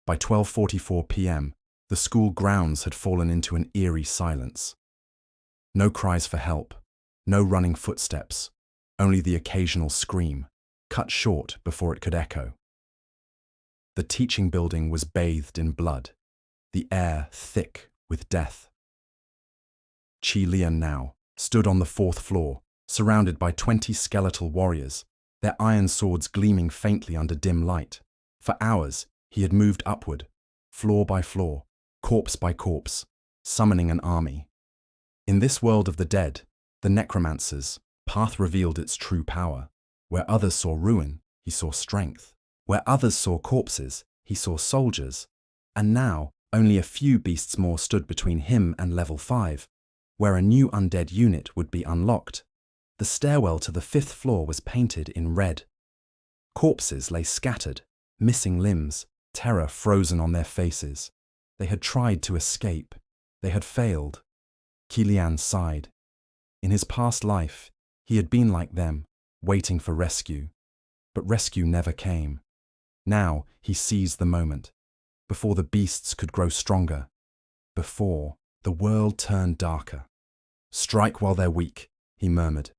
By 12:44 p.m., the school grounds had fallen into an eerie silence. No cries for help, no running footsteps, only the occasional scream, cut short before it could echo. The teaching building was bathed in blood, the air thick with death. Qi Lian now stood on the 4th floor, surrounded by 20 skeletal warriors, their iron swords gleaming faintly under dim light. For hours, he had moved upward, floor by floor, corpse by corpse, summoning an army. In this world of the dead, the Necromancer's path revealed its true power. Where others saw ruin, he saw strength. Where others saw corpses, he saw soldiers. And now, only a few beasts more stood between him and level 5, where a new undead unit would be unlocked. The stairwell to the 5th floor was painted in red. Corpses lay scattered, missing limbs, terror frozen on their faces. They had tried to escape. They had failed. Qi Lian sighed. In his past life, he had been like them, waiting for rescue. But rescue never came. Now he seized the moment, before the beasts could grow stronger, before the world turned darker. "Strike while they're weak," he murmured.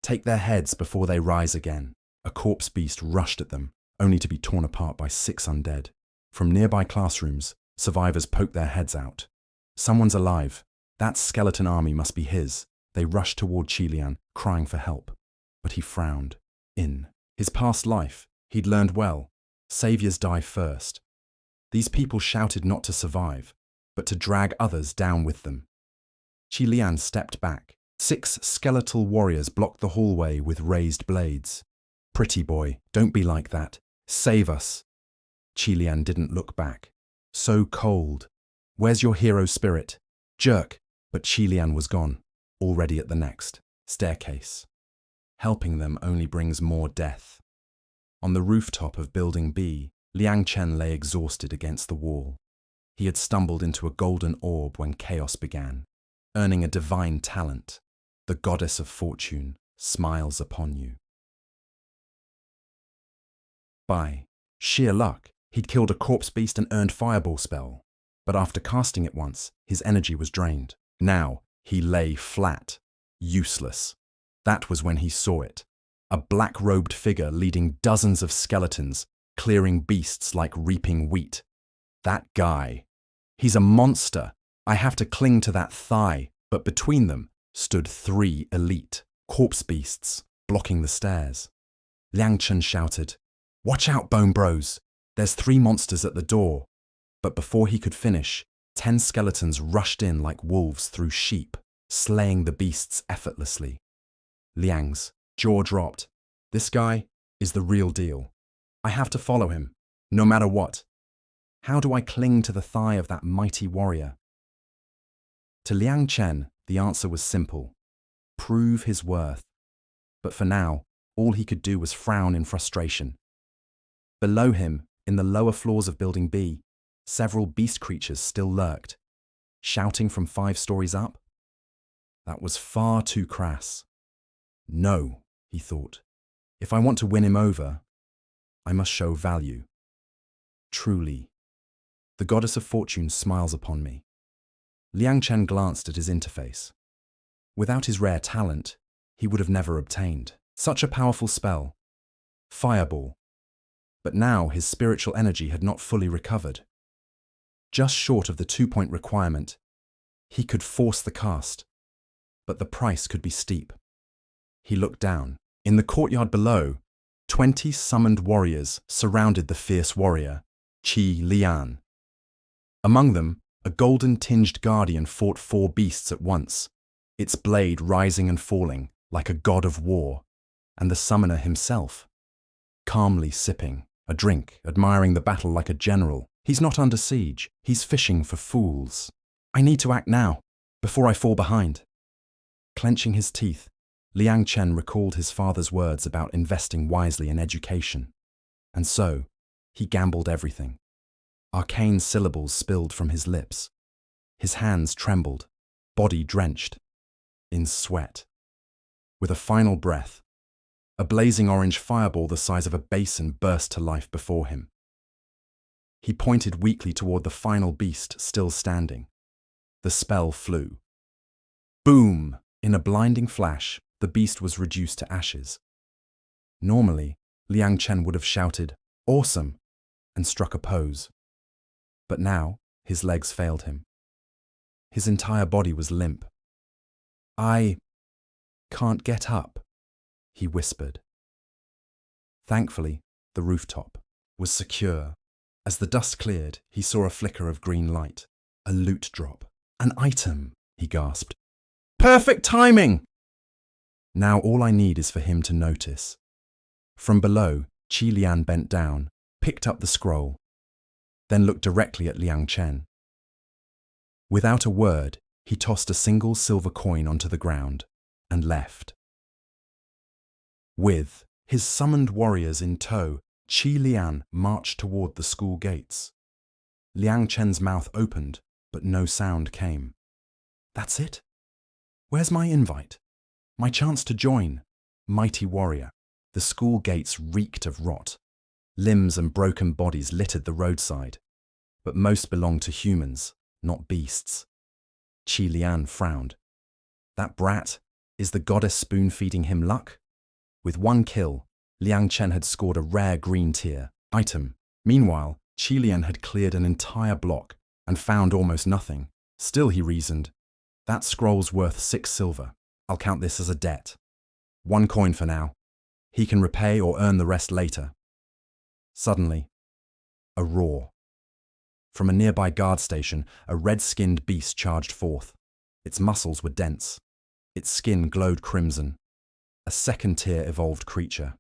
"Take their heads before they rise again." A corpse beast rushed at them, only to be torn apart by 6 undead. From nearby classrooms, survivors poked their heads out. "Someone's alive. That skeleton army must be his." They rushed toward Qi Lian, crying for help. But he frowned. In his past life, he'd learned well. Saviors die first. These people shouted not to survive, but to drag others down with them. Qi Lian stepped back. 6 skeletal warriors blocked the hallway with raised blades. "Pretty boy, don't be like that. Save us." Qi Lian didn't look back. So cold. "Where's your hero spirit? Jerk." But Qi Lian was gone, already at the next staircase. Helping them only brings more death. On the rooftop of Building B, Liang Chen lay exhausted against the wall. He had stumbled into a golden orb when chaos began, earning a divine talent. The goddess of fortune smiles upon you. By sheer luck, he'd killed a corpse beast and earned fireball spell. But after casting it once, his energy was drained. Now, he lay flat, useless. That was when he saw it. A black-robed figure leading dozens of skeletons, clearing beasts like reaping wheat. That guy. He's a monster. I have to cling to that thigh. But between them stood 3 elite corpse beasts, blocking the stairs. Liang Chen shouted, "Watch out, Bone Bros! There's 3 monsters at the door." But before he could finish, 10 skeletons rushed in like wolves through sheep, slaying the beasts effortlessly. Liang's jaw dropped. This guy is the real deal. I have to follow him, no matter what. How do I cling to the thigh of that mighty warrior? To Liang Chen, the answer was simple. Prove his worth. But for now, all he could do was frown in frustration. Below him, in the lower floors of Building B, several beast creatures still lurked, shouting from 5 stories up. That was far too crass. No, he thought. If I want to win him over, I must show value. Truly. The goddess of fortune smiles upon me. Liang Chen glanced at his interface. Without his rare talent, he would have never obtained such a powerful spell. Fireball. But now his spiritual energy had not fully recovered. Just short of the 2-point requirement, he could force the cast, but the price could be steep. He looked down. In the courtyard below, 20 summoned warriors surrounded the fierce warrior, Qi Lian. Among them, a golden-tinged guardian fought 4 beasts at once, its blade rising and falling like a god of war, and the summoner himself, calmly sipping a drink, admiring the battle like a general. He's not under siege, he's fishing for fools. I need to act now, before I fall behind. Clenching his teeth, Liang Chen recalled his father's words about investing wisely in education. And so, he gambled everything. Arcane syllables spilled from his lips. His hands trembled, body drenched in sweat. With a final breath, a blazing orange fireball the size of a basin burst to life before him. He pointed weakly toward the final beast still standing. The spell flew. Boom! In a blinding flash, the beast was reduced to ashes. Normally, Liang Chen would have shouted, "Awesome!" and struck a pose. But now, his legs failed him. His entire body was limp. "I can't get up," he whispered. Thankfully, the rooftop was secure. As the dust cleared, he saw a flicker of green light. A loot drop. An item, he gasped. "Perfect timing!" Now all I need is for him to notice. From below, Qi Lian bent down, picked up the scroll, then looked directly at Liang Chen. Without a word, he tossed a single silver coin onto the ground and left. With his summoned warriors in tow, Qi Lian marched toward the school gates. Liang Chen's mouth opened, but no sound came. That's it? Where's my invite? My chance to join? Mighty warrior. The school gates reeked of rot. Limbs and broken bodies littered the roadside. But most belonged to humans, not beasts. Qi Lian frowned. That brat, is the goddess spoon-feeding him luck? With one kill, Liang Chen had scored a rare green tier item. Meanwhile, Qi Lian had cleared an entire block and found almost nothing. Still, he reasoned, that scroll's worth 6 silver. I'll count this as a debt. 1 coin for now. He can repay or earn the rest later. Suddenly, a roar. From a nearby guard station, a red-skinned beast charged forth. Its muscles were dense. Its skin glowed crimson. A second-tier evolved creature.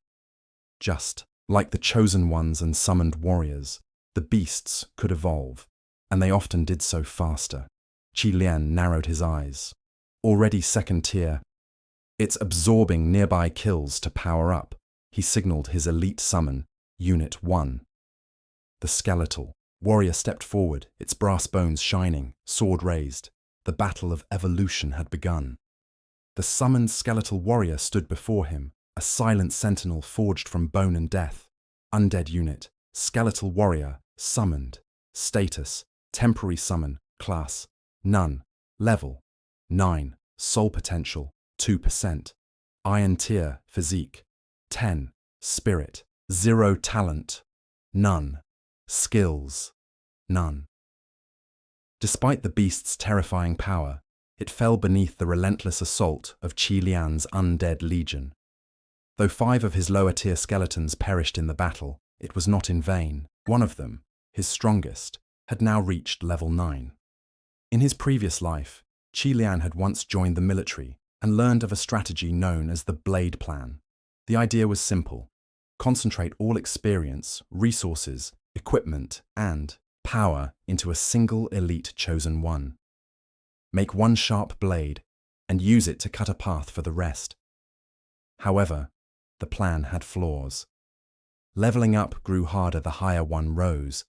Just like the chosen ones and summoned warriors, the beasts could evolve, and they often did so faster. Qi Lian narrowed his eyes. Already second tier. It's absorbing nearby kills to power up. He signaled his elite summon, Unit 1. The skeletal warrior stepped forward, its brass bones shining, sword raised. The battle of evolution had begun. The summoned skeletal warrior stood before him, a silent sentinel forged from bone and death. Undead unit, skeletal warrior, summoned. Status, temporary summon, class, none. Level, 9. Soul potential, 2%. Iron tier, physique, 10. Spirit, 0. Talent, none. Skills, none. Despite the beast's terrifying power, it fell beneath the relentless assault of Qi Lian's undead legion. Though 5 of his lower-tier skeletons perished in the battle, it was not in vain. One of them, his strongest, had now reached level 9. In his previous life, Qi Lian had once joined the military and learned of a strategy known as the Blade Plan. The idea was simple: concentrate all experience, resources, equipment, and power into a single elite chosen one. Make one sharp blade and use it to cut a path for the rest. However, the plan had flaws. Leveling up grew harder the higher one rose,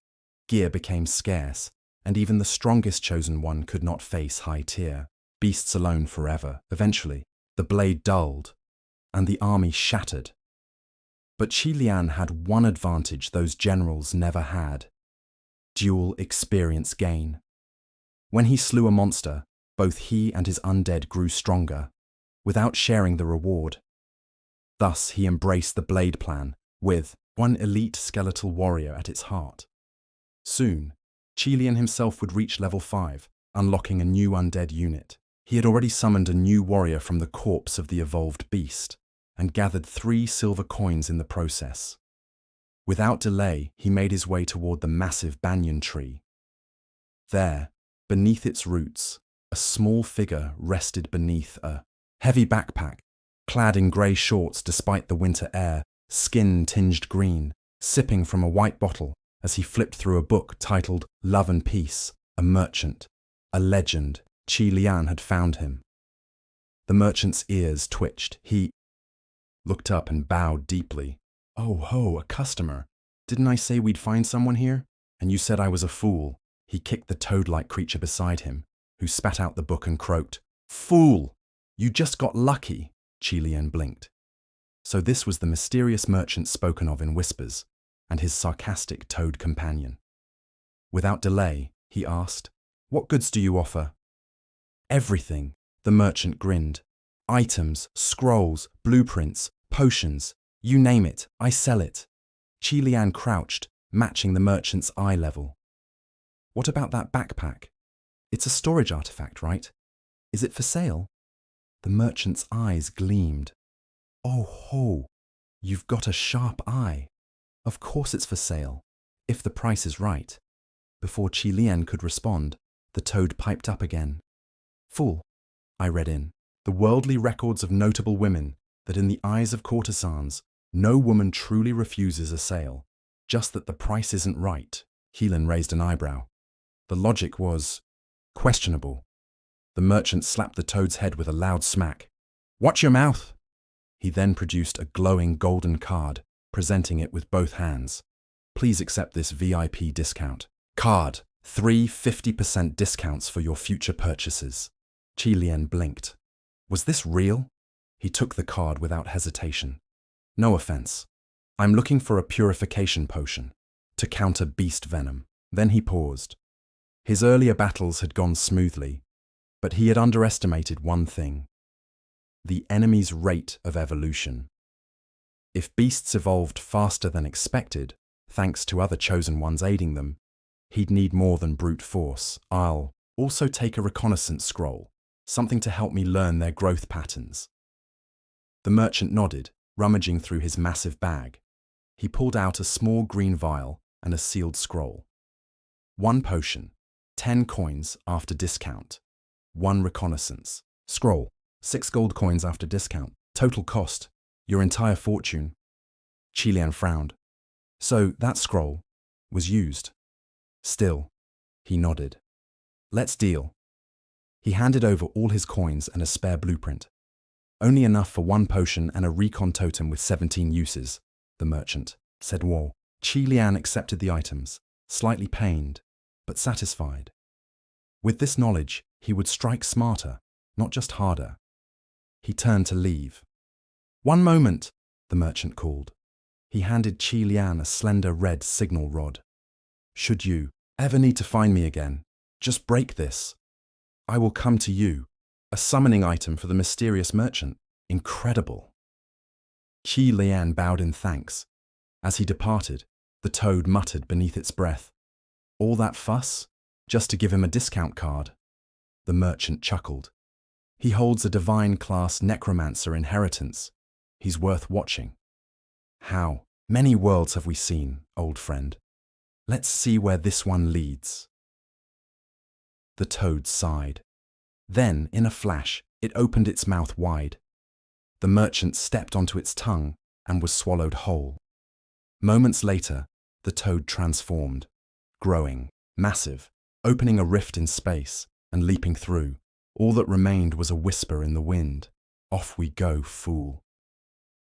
gear became scarce, and even the strongest chosen one could not face high tier. Beasts alone forever. Eventually, the blade dulled, and the army shattered. But Qi Lian had one advantage those generals never had: dual experience gain. When he slew a monster, both he and his undead grew stronger, without sharing the reward. Thus he embraced the Blade Plan, with one elite skeletal warrior at its heart. Soon, Qi Lian himself would reach level 5, unlocking a new undead unit. He had already summoned a new warrior from the corpse of the evolved beast, and gathered 3 silver coins in the process. Without delay, he made his way toward the massive banyan tree. There, beneath its roots, a small figure rested beneath a heavy backpack, clad in grey shorts despite the winter air, skin tinged green, sipping from a white bottle as he flipped through a book titled Love and Peace, a merchant, a legend. Qi Lian had found him. The merchant's ears twitched. He looked up and bowed deeply. "Oh ho, a customer. Didn't I say we'd find someone here? And you said I was a fool." He kicked the toad-like creature beside him, who spat out the book and croaked. "Fool! You just got lucky." Qi Lian blinked. So this was the mysterious merchant spoken of in whispers, and his sarcastic toad companion. Without delay, he asked, "What goods do you offer?" "Everything," the merchant grinned. "Items, scrolls, blueprints, potions, you name it, I sell it." Qi Lian crouched, matching the merchant's eye level. "What about that backpack? It's a storage artifact, right? Is it for sale?" The merchant's eyes gleamed. "Oh ho, you've got a sharp eye. Of course it's for sale, if the price is right." Before Qi Lian could respond, the toad piped up again. "Fool," I read in, "the worldly records of notable women, that in the eyes of courtesans, no woman truly refuses a sale, just that the price isn't right." Heelan raised an eyebrow. The logic was questionable. The merchant slapped the toad's head with a loud smack. "Watch your mouth!" He then produced a glowing golden card, presenting it with both hands. "Please accept this VIP discount. Card, 3 50% discounts for your future purchases." Qi Lian blinked. Was this real? He took the card without hesitation. "No offense. I'm looking for a purification potion to counter beast venom." Then he paused. His earlier battles had gone smoothly, but he had underestimated one thing: the enemy's rate of evolution. If beasts evolved faster than expected, thanks to other chosen ones aiding them, he'd need more than brute force. "I'll also take a reconnaissance scroll, something to help me learn their growth patterns." The merchant nodded, rummaging through his massive bag. He pulled out a small green vial and a sealed scroll. 1 potion, 10 coins after discount. 1 reconnaissance scroll, 6 gold coins after discount. Total cost, your entire fortune. Qi Lian frowned. "So that scroll was used?" "Still," he nodded. "Let's deal." He handed over all his coins and a spare blueprint. "Only enough for 1 potion and a recon totem with 17 uses," the merchant said. "Whoa." Qi Lian accepted the items, slightly pained, but satisfied. With this knowledge, he would strike smarter, not just harder. He turned to leave. "One moment," the merchant called. He handed Qi Lian a slender red signal rod. "Should you ever need to find me again, just break this. I will come to you." A summoning item for the mysterious merchant. Incredible. Qi Lian bowed in thanks. As he departed, the toad muttered beneath its breath, "All that fuss, just to give him a discount card." The merchant chuckled. "He holds a divine class Necromancer inheritance. He's worth watching." "How many worlds have we seen, old friend? Let's see where this one leads." The toad sighed. Then, in a flash, it opened its mouth wide. The merchant stepped onto its tongue and was swallowed whole. Moments later, the toad transformed, growing, massive, opening a rift in space and leaping through. All that remained was a whisper in the wind. "Off we go, fool."